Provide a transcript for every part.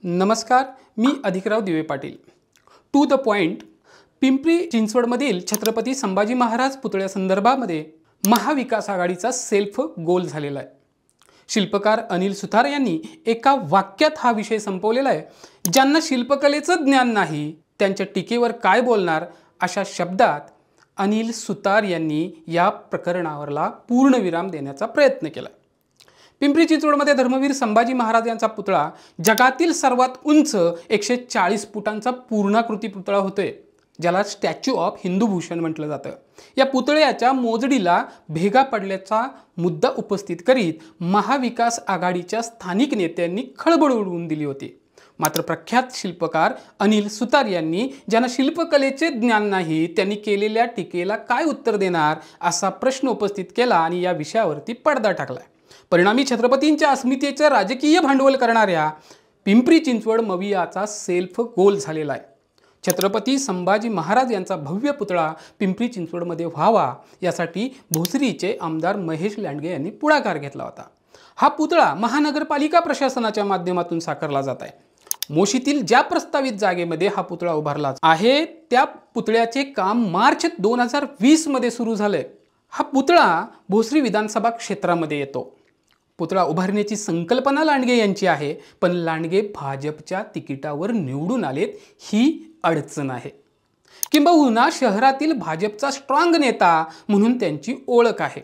नमस्कार, मी Adhikrao Dive Patil. To the point. Pimpri चिंचवडमधील छत्रपती संभाजी महाराज पुतळ्यासंदर्भामध्ये महाविकास आघाडीचा सेल्फ गोल झालेला आहे. शिल्पकार अनिल सुतार यांनी एका वाक्यात हा विषय संपवलेला आहे. ज्यांना शिल्पकलेचं ज्ञान नाही त्यांच्या टीकेवर काय बोलणार, अशा शब्दात अनिल सुतार यांनी या प्रकरणावरला पूर्णविराम देण्याचा प्रयत्न केला. पिंपरी चिंचवडमध्ये धर्मवीर संभाजी महाराज यांचा पुतळा जगातील सर्वात उंच 140 फुटांचा पूर्णाकृती पुतळा होतोय, ज्याला स्टॅच्यू ऑफ हिंदू भूषण म्हटलं जातं. या पुतळ्याच्या मोजडीला भेगा पडल्याचा मुद्दा उपस्थित करीत महाविकास आघाडीच्या स्थानिक नेत्यांनी खळबळ उडवून दिली होती. मात्र प्रख्यात शिल्पकार अनिल सुतार यांनी, ज्यांना शिल्पकलेचे ज्ञान नाही, त्यांनी केलेल्या टीकेला काय उत्तर देणार असा प्रश्न उपस्थित केला आणि या विषयावरती पडदा टाकला. परिणामी छत्रपतींच्या अस्मितेचं राजकीय भांडवल करणाऱ्या पिंपरी चिंचवड मवियाचा सेल्फ गोल झालेला आहे. छत्रपती संभाजी महाराज यांचा भव्य पुतळा पिंपरी चिंचवडमध्ये व्हावा यासाठी भोसरीचे आमदार महेश लांडगे यांनी पुढाकार घेतला होता. हा पुतळा महानगरपालिका प्रशासनाच्या माध्यमातून साकारला जात आहे. मोशीतील ज्या प्रस्तावित जागेमध्ये हा पुतळा उभारला आहे त्या पुतळ्याचे काम मार्च 2020 मध्ये सुरू झाले. हा पुतळा भोसरी विधानसभा क्षेत्रामध्ये येतो. पुतळा उभारण्याची संकल्पना लांडगे यांची आहे, पण लांडगे भाजपच्या तिकिटावर निवडून आलेत ही अडचण आहे. किंबहुना शहरातील भाजपचा स्ट्रॉंग नेता म्हणून त्यांची ओळख आहे.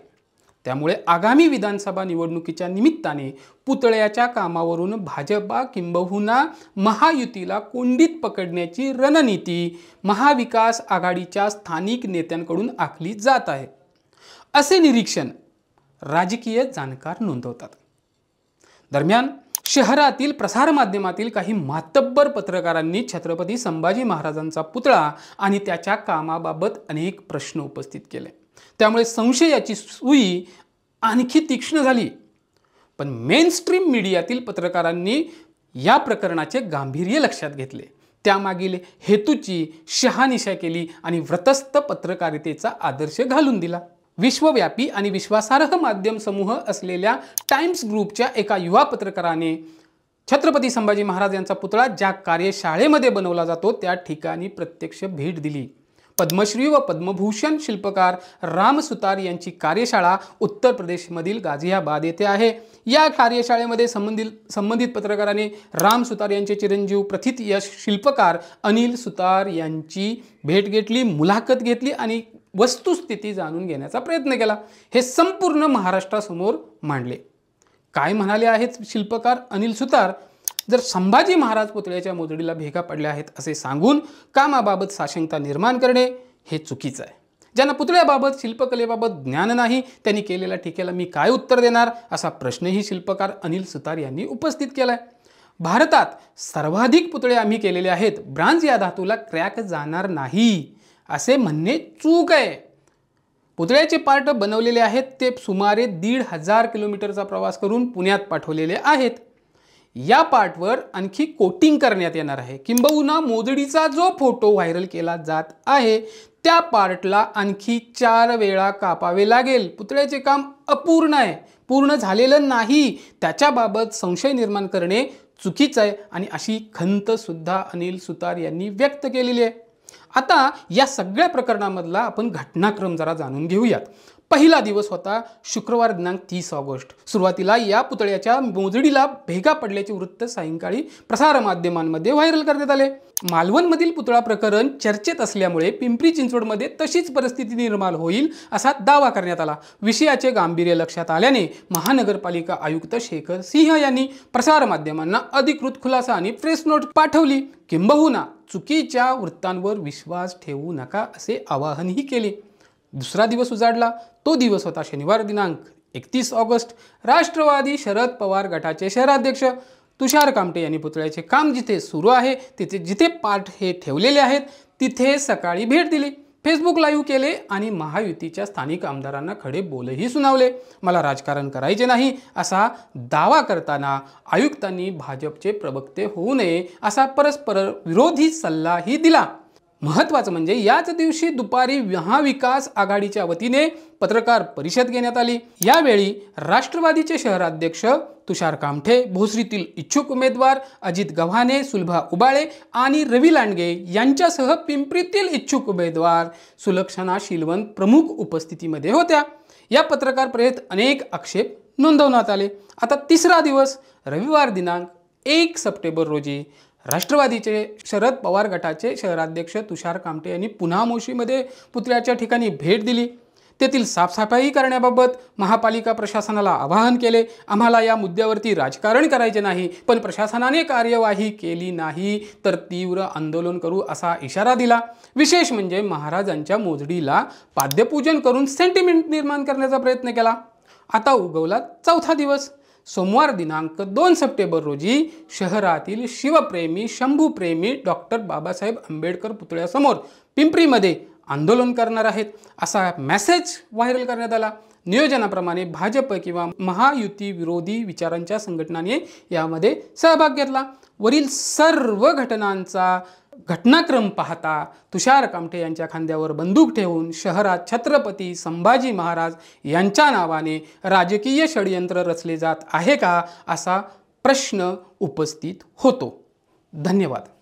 त्यामुळे आगामी विधानसभा निवडणुकीच्या निमित्ताने पुतळ्याच्या कामावरून भाजपा किंबहुना महायुतीला कोंडीत पकडण्याची रणनीती महाविकास आघाडीच्या स्थानिक नेत्यांकडून आखली जात आहे, असे निरीक्षण राजकीय जाणकार नोंदवतात. दरम्यान शहरातील प्रसारमाध्यमातील काही मातब्बर पत्रकारांनी छत्रपती संभाजी महाराजांचा पुतळा आणि त्याच्या कामाबाबत अनेक प्रश्न उपस्थित केले. त्यामुळे संशयाची सुई आणखी तीक्ष्ण झाली. पण मेनस्ट्रीम मीडियातील पत्रकारांनी या प्रकरणाचे गांभीर्य लक्षात घेतले, त्यामागील हेतूची शहानिशा केली आणि व्रतस्थ पत्रकारितेचा आदर्श घालून दिला. विश्वव्यापी आणि विश्वासार्ह माध्यम समूह असलेल्या टाइम्स ग्रुपच्या एका युवा पत्रकाराने छत्रपती संभाजी महाराज यांचा पुतळा ज्या कार्यशाळेमध्ये बनवला जातो त्या ठिकाणी प्रत्यक्ष भेट दिली. पद्मश्री व पद्मभूषण शिल्पकार राम सुतार यांची कार्यशाळा उत्तर प्रदेशमधील गाझियाबाद येथे आहे. या कार्यशाळेमध्ये संबंधित पत्रकाराने राम सुतार यांचे चिरंजीव प्रथित यश शिल्पकार अनिल सुतार यांची भेट घेतली, मुलाखत घेतली आणि वस्तुस्थिती जाणून घेण्याचा प्रयत्न केला. हे संपूर्ण महाराष्ट्रासमोर मांडले. काय म्हणाले आहेत शिल्पकार अनिल सुतार? जर संभाजी महाराज पुतळ्याच्या मोजडीला भेगा पडल्या आहेत असे सांगून कामाबाबत साशंकता निर्माण करणे हे चुकीचं आहे. ज्यांना पुतळ्याबाबत शिल्पकलेबाबत ज्ञान नाही त्यांनी केलेल्या टीकेला मी काय उत्तर देणार असा प्रश्नही शिल्पकार अनिल सुतार यांनी उपस्थित केलाय. भारतात सर्वाधिक पुतळे आम्ही केलेले आहेत, ब्रांज या धातूला क्रॅक जाणार नाही असे म्हणणे चूक आहे. पुतळ्याचे पार्ट बनवलेले आहेत ते सुमारे 1,500 किलोमीटरचा प्रवास करून पुण्यात पाठवलेले आहेत. या पार्टवर आणखी कोटिंग करण्यात येणार आहे. किंबहुना मोजडीचा जो फोटो व्हायरल केला जात आहे त्या पार्टला आणखी 4 वेळा कापावे लागेल. पुतळ्याचे काम अपूर्ण आहे, पूर्ण झालेलं नाही. त्याच्याबाबत संशय निर्माण करणे चुकीचं आहे आणि अशी खंत सुद्धा अनिल सुतार यांनी व्यक्त केलेली आहे. आता या सगळ्या प्रकरणामधला आपण घटनाक्रम जरा जाणून घेऊयात. पहिला दिवस होता शुक्रवार दिनांक 30 ऑगस्ट. सुरुवातीला या पुतळ्याच्या मोजडीला भेगा पडल्याचे वृत्त सायंकाळी प्रसारमाध्यमांमध्ये व्हायरल करण्यात आले. मालवणमधील पुतळा प्रकरण चर्चेत असल्यामुळे पिंपरी चिंचवडमध्ये तशीच परिस्थिती निर्माण होईल असा दावा करण्यात आला. विषयाचे गांभीर्य लक्षात आल्याने महानगरपालिका आयुक्त शेखर सिंह यांनी प्रसारमाध्यमांना अधिकृत खुलासा आणि प्रेस नोट पाठवली. किंबहुना चुकीच्या वृत्तांवर विश्वास ठेवू नका असे आवाहनही केले. दुसरा दिवस उजाडला. तो दिवस होता शनिवार दिनांक 31 ऑगस्ट. राष्ट्रवादी शरद पवार गटाचे शहराध्यक्ष तुषार कामटे यांनी पुतळ्याचे काम जिथे सुरू आहे तिथे जिथे पार्ट हे ठेवलेले आहेत तिथे सकाळी भेट दिली, फेसबुक लाईव्ह केले आणि महायुतीच्या स्थानिक आमदारांना खडे बोलही सुनावले. मला राजकारण करायचे नाही असा दावा करताना आयुक्तांनी भाजपचे प्रवक्ते होऊ नये असा परस्पर विरोधी सल्लाही दिला. महत्त्वाचं म्हणजे याच दिवशी दुपारी महाविकास आघाडीच्या वतीने पत्रकार परिषद घेण्यात आली। यावेळी राष्ट्रवादीचे शहराध्यक्ष तुषार कामठे, भोसरीतील इच्छुक उमेदवार अजित गव्हाणे, सुलभा उबाळे आणि रवी लांडगे यांच्यासह पिंपरीतील इच्छुक उमेदवार सुलक्षणा शीलवंत प्रमुख उपस्थितीमध्ये होत्या। या पत्रकार परिषदेत अनेक आक्षेप नोंदवण्यात आले। आता तिसरा दिवस रविवार दिनांक 1 सप्टेंबर रोजी राष्ट्रवादीचे शरद पवार गटाचे शहराध्यक्ष तुषार कामठे यांनी पुन्हा मोशीमध्ये पुतळ्याच्या ठिकाणी भेट दिली। तेथील साफसफाई करण्याबाबत महापालिका प्रशासनाला आवाहन केले। आम्हाला या मुद्द्यावरती राजकारण करायचे नाही, पण प्रशासनाने कार्यवाही केली नाही तर तीव्र आंदोलन करू असा इशारा दिला। विशेष म्हणजे महाराजांच्या मोजडीला पाद्यपूजन करून सेंटिमेंट निर्माण करण्याचा प्रयत्न केला। आता उगवला चौथा दिवस। सोमवार दिनांक 2 सप्टेंबर रोजी शहरातील शिवप्रेमी, शंभूप्रेमी डॉक्टर बाबासाहेब आंबेडकर पुतळ्यासमोर पिंपरीमध्ये आंदोलन करणार आहेत असा मेसेज व्हायरल करण्यात आला। नियोजनाप्रमाणे भाजप किंवा महायुती विरोधी विचारांच्या संघटनांनी यामध्ये सहभाग घेतला। वरील सर्व घटनांचा घटनाक्रम पाहता तुषार कामठे यांच्या खांद्यावर बंदूक ठेवून शहरात छत्रपती संभाजी महाराज यांच्या नावाने राजकीय षडयंत्र रचले जात आहे का असा प्रश्न उपस्थित होतो। धन्यवाद।